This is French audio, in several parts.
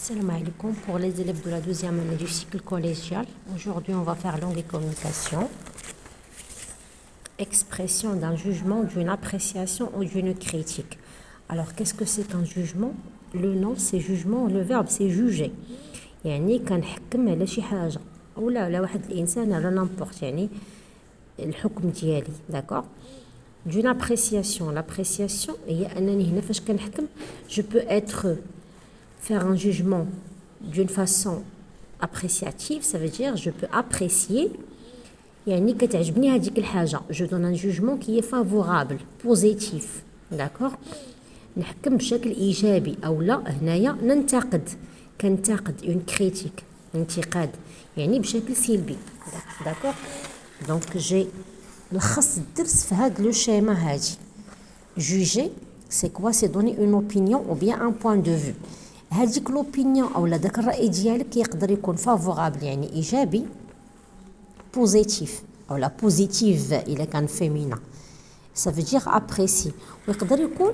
Salam alaikum pour les élèves de la deuxième année du cycle collégial. Aujourd'hui, on va faire langue et communication. Expression d'un jugement, d'une appréciation ou d'une critique. Alors, qu'est-ce que c'est qu'un jugement? Le nom, c'est jugement. Le verbe, c'est juger. يعني كنحكم على شي حاجة ولا على واحد الإنسان على n'importe يعني الحكم ديالي d'accord d'une appréciation. L'appréciation هي أنني هنا فاش كنحكم je peux être faire un jugement d'une façon appréciative, ça veut dire je peux apprécier يعني كتعجبني هذيك الحاجة je donne un jugement qui est favorable positif d'accord نحكم بشكل إيجابي أو لا هنايا ننتقد كنتقد une critique انتقاد يعني بشكل سلبي d'accord donc j'ai لخص الدرس في هذا لو شيما هادي juger c'est quoi c'est donner une opinion ou bien un point de vue هذيك l'opinion او داك الرأي ديالك يقدر يكون favorable يعني إيجابي positif او لا positive إلا كان féminin ça veut dire apprécier ويقدر يكون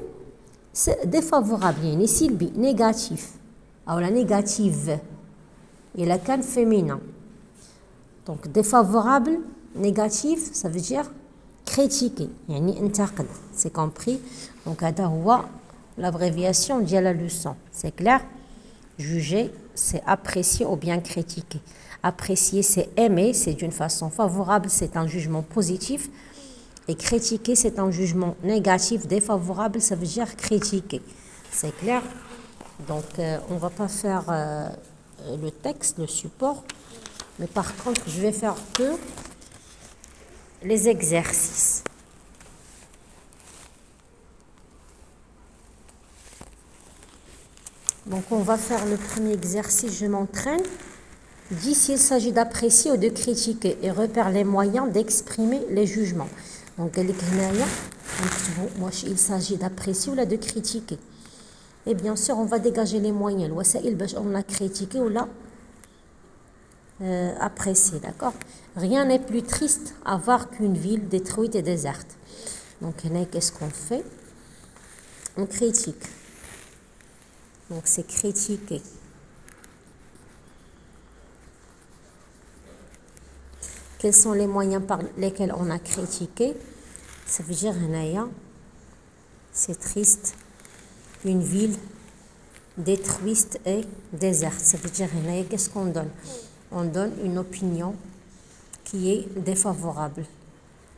défavorable يعني سلبي négatif او لا négative إلا كان féminin donc défavorable négatif ça veut dire critiquer يعني انتقد c'est compris donc هذا هو l'abréviation de la leçon c'est clair juger c'est apprécier ou bien critiquer apprécier c'est aimer c'est d'une façon favorable c'est un jugement positif et critiquer c'est un jugement négatif défavorable ça veut dire critiquer c'est clair donc on va pas faire le texte le support mais par contre je vais faire que les exercices. Donc on va faire le premier exercice, je m'entraîne. Dis s'il s'agit d'apprécier ou de critiquer et repère les moyens d'exprimer les jugements. Donc il s'agit d'apprécier ou de critiquer. Et bien sûr, on va dégager les moyens. On a critiqué ou là apprécier, d'accord? Rien n'est plus triste à voir qu'une ville détruite et déserte. Donc, qu'est-ce qu'on fait? On critique. Donc, c'est critiquer. Quels sont les moyens par lesquels on a critiqué? Ça veut dire, c'est triste. Une ville détruite et déserte. Ça veut dire, qu'est-ce qu'on donne? On donne une opinion qui est défavorable.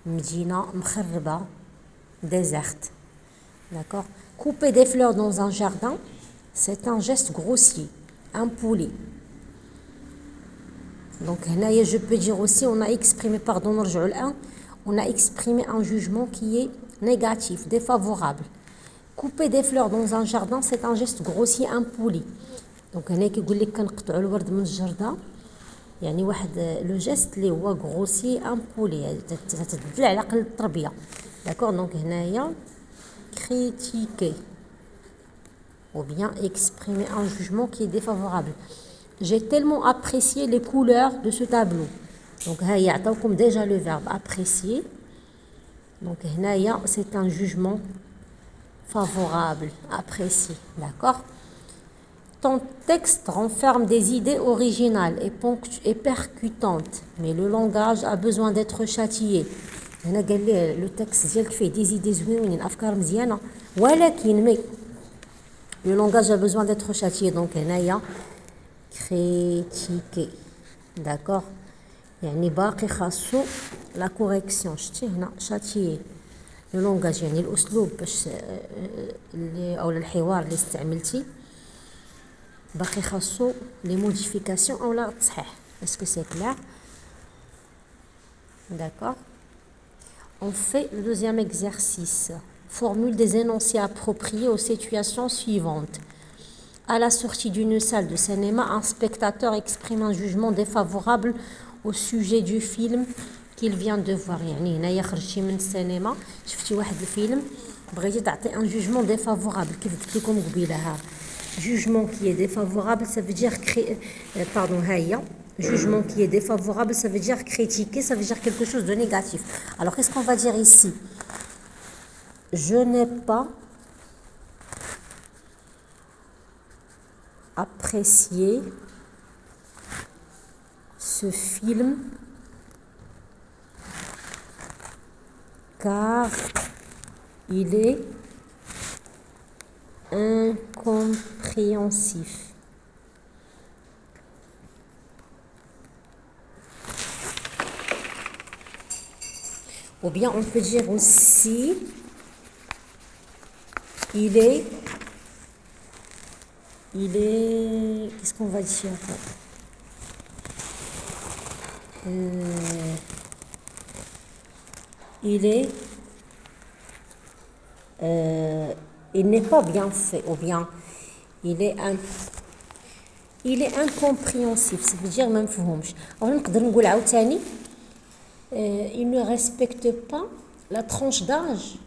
Medina mkharba, déserte. D'accord? Couper des fleurs dans un jardin, c'est un geste grossier, impoli. Donc, je peux dire aussi, on a exprimé, pardon, on a exprimé un jugement qui est négatif, défavorable. Couper des fleurs dans un jardin, c'est un geste grossier, impoli. Donc, كيقول لك كنقطعوا الورد من الجردة يعني واحد لو جيست اللي هو غروسي امبولي تدل على قل التربيه داكور دونك هنايا critiquer ou bien exprimer un jugement qui est défavorable j'ai tellement apprécié les couleurs de ce tableau donc هيا عطاوكم déjà le verbe apprécier donc هنايا c'est un jugement favorable apprécier d'accord. Ton texte renferme des idées originales et percutantes, mais le langage a besoin d'être châtié. Le texte fait des idées زوينين أفكار مزيانة ولكن mais le langage a besoin d'être châtié donc هنايا critiquer d'accord يعني باقي خاصو la correction شتي هنا châtier le langage يعني الأسلوب باش أو الحوار اللي استعملتي باقي خاصو les modifications ou la تصحيح est-ce que c'est clair d'accord on fait le deuxième exercice formule des énoncés appropriés aux situations suivantes à la sortie d'une salle de cinéma un spectateur exprime un jugement défavorable au sujet du film qu'il vient de voir يعني هنايا خرجتي من السينما شفتي واحد الفيلم بغيتي تعطي un jugement défavorable كيف قلت لكم قبيله jugement qui est défavorable, ça veut dire jugement qui est défavorable, ça veut dire critiquer, ça veut dire quelque chose de négatif. Alors, qu'est-ce qu'on va dire ici? Je n'ai pas apprécié ce film car il est incompréhensif. Ou bien on peut dire aussi, il est, qu'est-ce qu'on va dire? Il n'est pas bien fait, ou bien il est incompréhensif. Ça veut dire ما مفهومش. أو نقدر نقول عاوتاني il ne respecte pas la tranche d'âge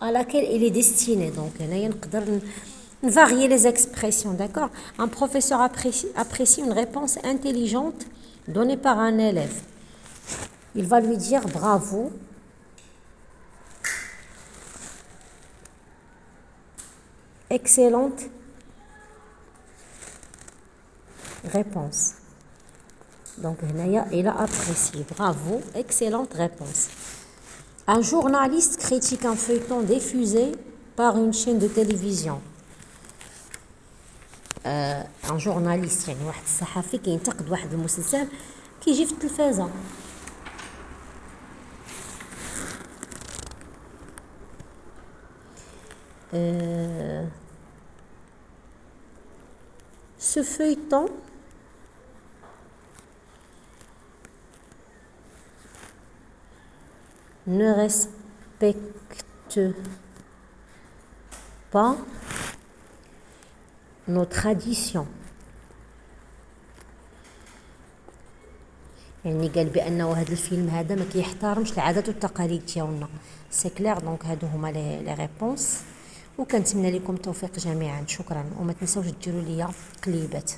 à laquelle il est destiné. Donc, on varier les expressions, d'accord? Un professeur apprécie une réponse intelligente donnée par un élève. Il va lui dire bravo. Excellente réponse. Donc, il a apprécié. Bravo, excellente réponse. Un journaliste critique un feuilleton diffusé par une chaîne de télévision. Un journaliste يعني واحد الصحفي كينتقد واحد المسلسل كيجي في التلفازة. Ce feuilleton ne respecte pas nos traditions. يعني قال بانه هذا الفيلم هذا ما كيحترمش العادات والتقاليد ديالنا. سي كلير. دونك هادو هما لي ريبونس، وكنتمنى لكم التوفيق جميعا. شكرا، وما تنساوش ديروا ليا قليبات.